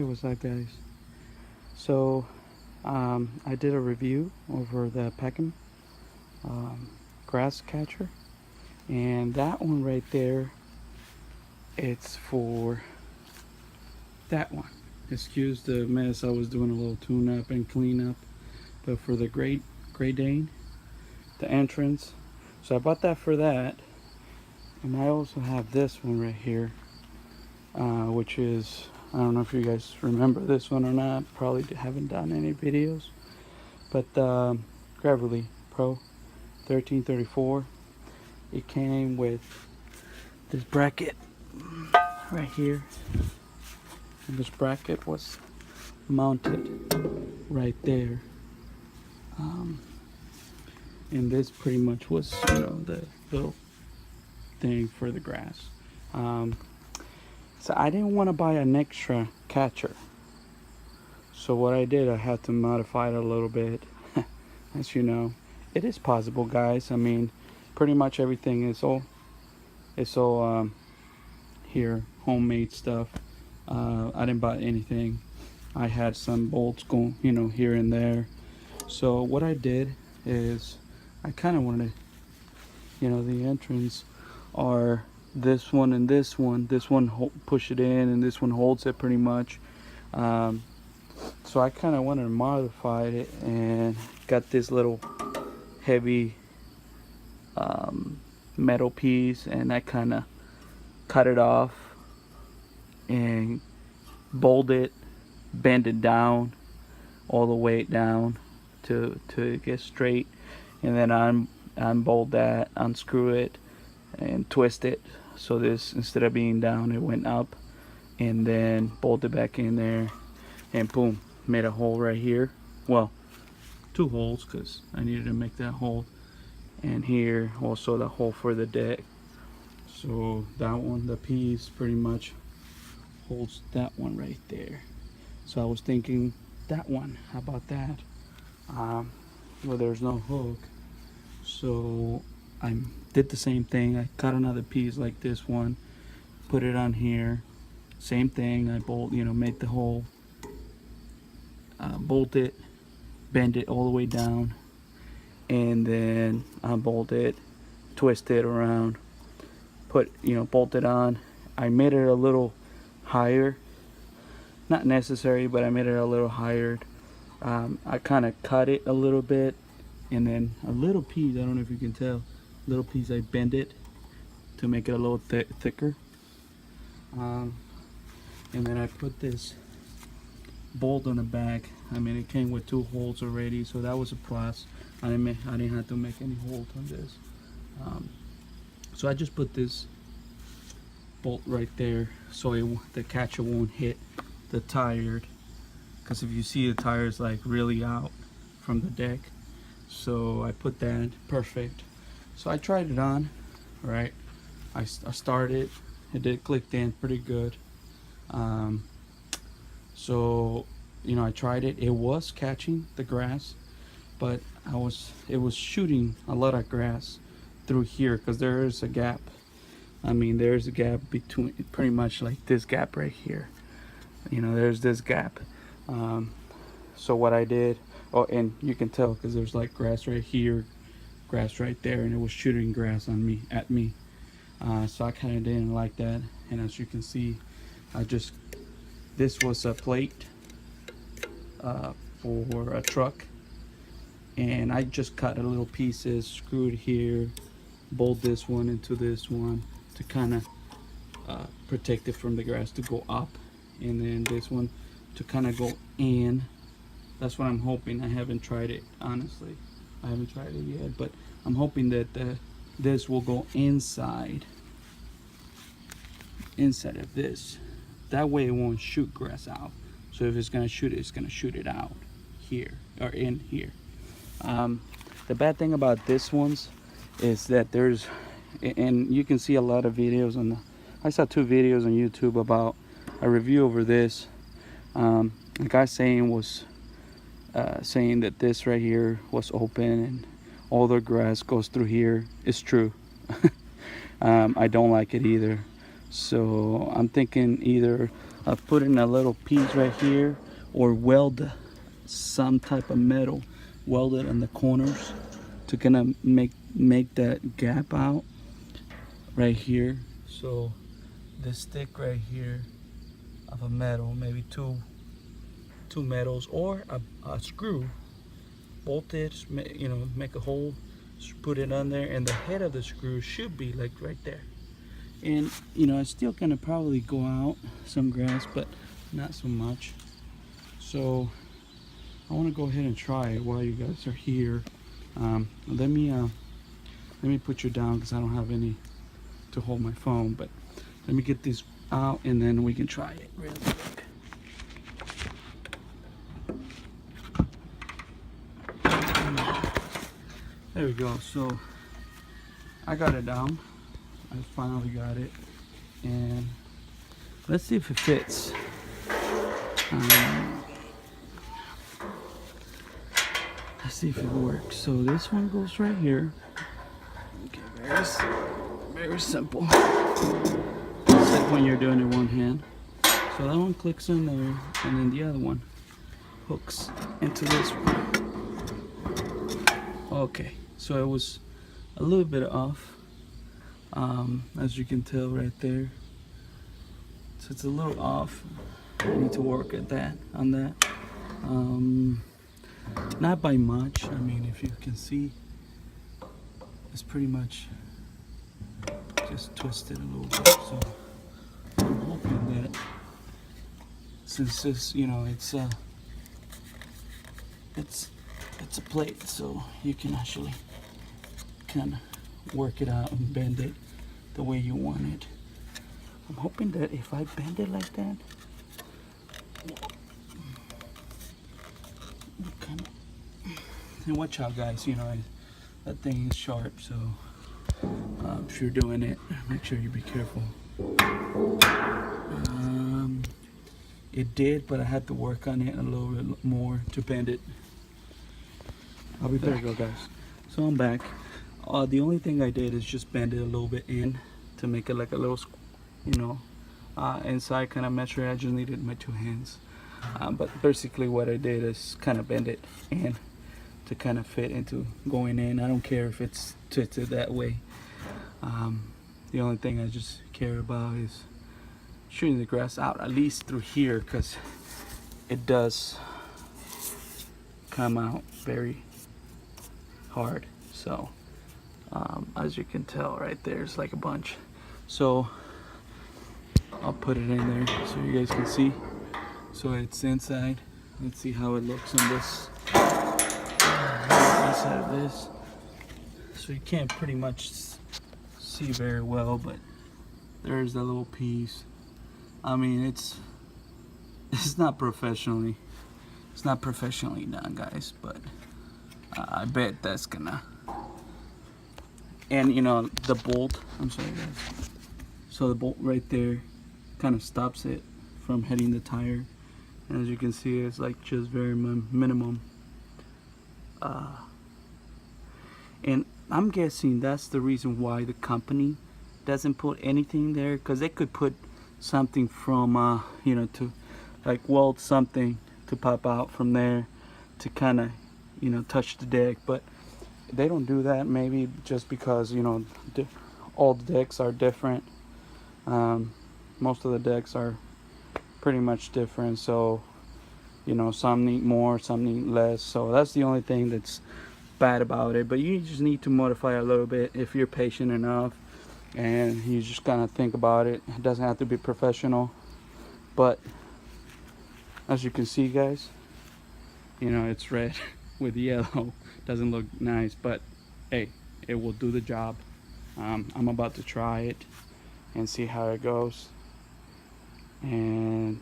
Hey, what's up, guys? So, I did a review over the Packem um, grass catcher, and that one right there, it's for that one. Excuse the mess. I was doing a little tune-up and clean-up, but for the Great Dane, the entrance. So I bought that for that, and I also have this one right here, which is, I don't know if you guys remember this one or not. Probably haven't done any videos, but Gravely Pro 1334. It came with this bracket right here, and this bracket was mounted right there. And this pretty much was, the little thing for the grass. So I didn't want to buy an extra catcher. So what I did, I had to modify it a little bit. As you know, it is possible, guys. I mean, pretty much everything is all here, homemade stuff. I didn't buy anything. I had some bolts going, here and there. So what I did is I kind of wanted, the entrance are this one and this one. This one push it in, and this one holds it pretty much. So I kind of wanted to modify it and got this little heavy metal piece, and I kind of cut it off and bolt it, bend it down all the way down to get straight, and then unbolt that, unscrew it, and twist it so this, instead of being down, it went up, and then bolt it back in there, and boom, made a hole right here. Well, two holes, because I needed to make that hole, and here also the hole for the deck. So that one, the piece pretty much holds that one right there. So I was thinking that one, how about that? Well, there's no hook, so I did the same thing. I cut another piece like this one, put it on here, same thing. I made the hole, bolt it, bend it all the way down, and then unbolt it, twist it around, bolt it on. I made it a little higher, not necessary, but I made it a little higher. I kind of cut it a little bit, and then a little piece, I don't know if you can tell, little piece I bend it to make it a little thicker. And then I put this bolt on the back. I mean, it came with two holes already, so that was a plus. I didn't have to make any holes on this. So I just put this bolt right there so the catcher won't hit the tire, because if you see the tires like really out from the deck. So I put that perfect. So I tried it on, right? I started, it did click in pretty good. So I tried it. It was catching the grass, but it was shooting a lot of grass through here, because there is a gap. I mean, there's a gap between, pretty much like this gap right here. There's this gap. So what I did, and you can tell because there's like grass right here, grass right there, and it was shooting grass at me. So I kind of didn't like that. And as you can see, this was a plate for a truck, and I just cut a little pieces, screwed here, bolt this one into this one to kind of protect it from the grass to go up, and then this one to kind of go in. That's what I'm hoping. I haven't tried it, honestly. I haven't tried it yet, but I'm hoping that this will go inside of this. That way it won't shoot grass out. So if it's gonna shoot it, it's gonna shoot it out here or in here. The bad thing about this ones is that and you can see a lot of videos I saw 2 videos on YouTube about a review over this. The guy saying that this right here was open and all the grass goes through here. It's true. I don't like it either. So I'm thinking either of putting a little piece right here, or weld some type of metal, weld it in the corners to kind of make that gap out right here. So this stick right here of a metal, maybe two metals, or a screw, bolt it, you know, make a hole, put it on there, and the head of the screw should be like right there. And you know, it's still gonna probably go out some grass, but not so much. So I want to go ahead and try it while you guys are here. Let me put you down because I don't have any to hold my phone, but let me get this out and then we can try it real quick. There we go. So I got it down. I finally got it, and let's see if it fits. Let's see if it works. So this one goes right here. Okay, very simple. It's like when you're doing it one hand. So that one clicks in there, and then the other one hooks into this one. Okay, so it was a little bit off, as you can tell right there. So it's a little off. I need to work at that, on that. Not by much. I mean, if you can see, it's pretty much just twisted a little bit. So I'm hoping that, since this, you know, it's a plate, so you can actually kind of work it out and bend it the way you want it. I'm hoping that if I bend it like that, and watch out, guys, you know, that thing is sharp, so if you're doing it, make sure you be careful. It did, but I had to work on it a little bit more to bend it. I'll be back. There you go, guys. So I'm back. The only thing I did is just bend it a little bit in to make it like a little, you know, inside kind of measure. I just needed my two hands. But basically what I did is kind of bend it in to kind of fit into going in. I don't care if it's twisted that way. The only thing I just care about is shooting the grass out, at least through here, because it does come out very hard. So as you can tell right there's like a bunch. So I'll put it in there so you guys can see. So it's inside. Let's see how it looks on this inside of this. So you can't pretty much see very well, but there's that little piece. I mean, it's not professionally done, guys, but I bet that's gonna. And you know, the bolt, I'm sorry guys, so the bolt right there kind of stops it from hitting the tire, and as you can see, it's like just very minimum. And I'm guessing that's the reason why the company doesn't put anything there, because they could put something from you know, to like weld something to pop out from there to kind of, you know, touch the deck, but they don't do that. Maybe just because, you know, all the decks are different. Most of the decks are pretty much different, so you know, some need more, some need less. So that's the only thing that's bad about it. But you just need to modify a little bit if you're patient enough and you just kind of think about it. It doesn't have to be professional, but as you can see, guys, you know, it's red with yellow. Doesn't look nice, but hey, it will do the job. I'm about to try it and see how it goes, and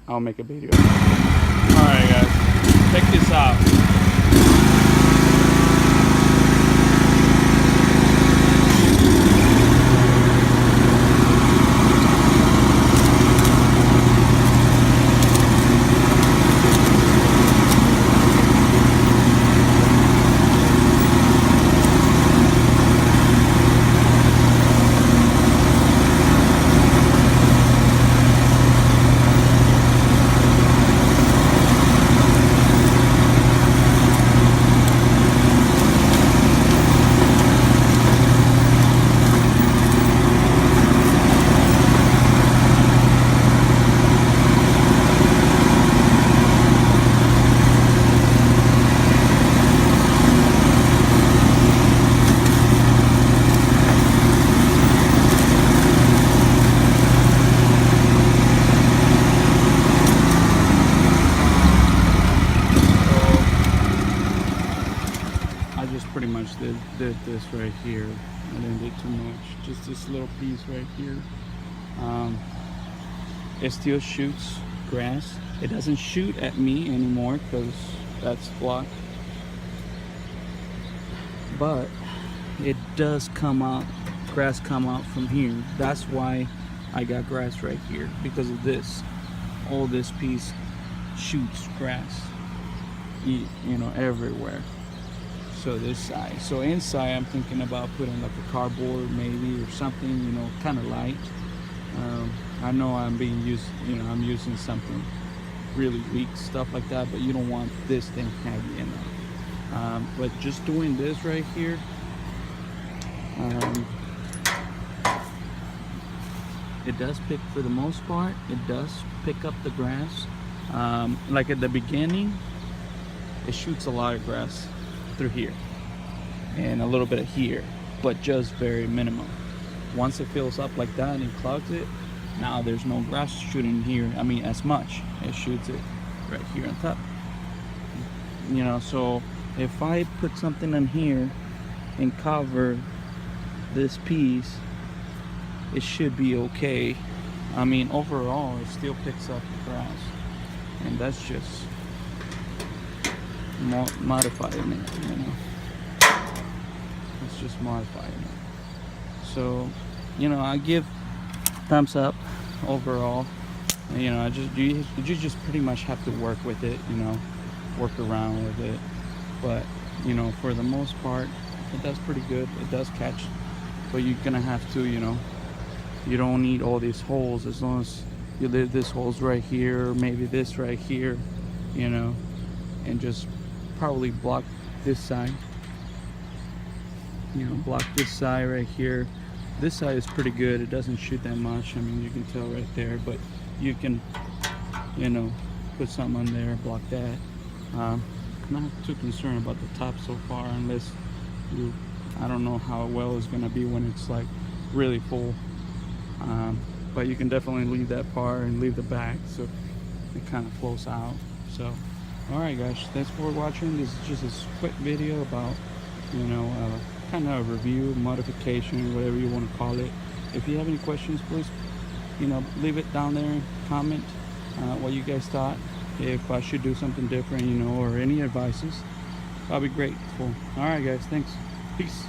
I'll make a video. Alright guys, check this out. did this right here. I didn't do too much. Just this little piece right here. It still shoots grass. It doesn't shoot at me anymore because that's blocked. But it does come out, grass come out from here. That's why I got grass right here, because of this. All this piece shoots grass, you know, everywhere. So this side. So inside I'm thinking about putting like a cardboard maybe or something, you know, kind of light. I know I'm being used, you know, I'm using something really weak, stuff like that, but you don't want this thing heavy enough. But just doing this right here, it does pick, for the most part, it does pick up the grass. Like at the beginning, it shoots a lot of grass through here and a little bit of here, but just very minimum. Once it fills up like that and it clogs it, now there's no grass shooting here. I mean, as much. It shoots it right here on top. You know, so if I put something in here and cover this piece, it should be okay. I mean, overall, it still picks up the grass, and that's just modifying it, you know. It's just modifying it. So, you know, I give thumbs up overall. You know, you just pretty much have to work with it, you know, work around with it. But, you know, for the most part, it does pretty good. It does catch, but you're gonna have to, you know, you don't need all these holes, as long as you leave this holes right here, maybe this right here, you know, and just probably block this side, you know, block this side right here. This side is pretty good. It doesn't shoot that much. I mean, you can tell right there, but you can, you know, put something on there, block that. Not too concerned about the top so far, unless you, I don't know how well it's gonna be when it's like really full. But you can definitely leave that part and leave the back so it kind of flows out. So, all right, guys, thanks for watching. This is just a quick video about, you know, kind of a review, modification, whatever you want to call it. If you have any questions, please, you know, leave it down there, comment what you guys thought, if I should do something different, you know, or any advices. That'll be grateful. All right, guys, thanks. Peace.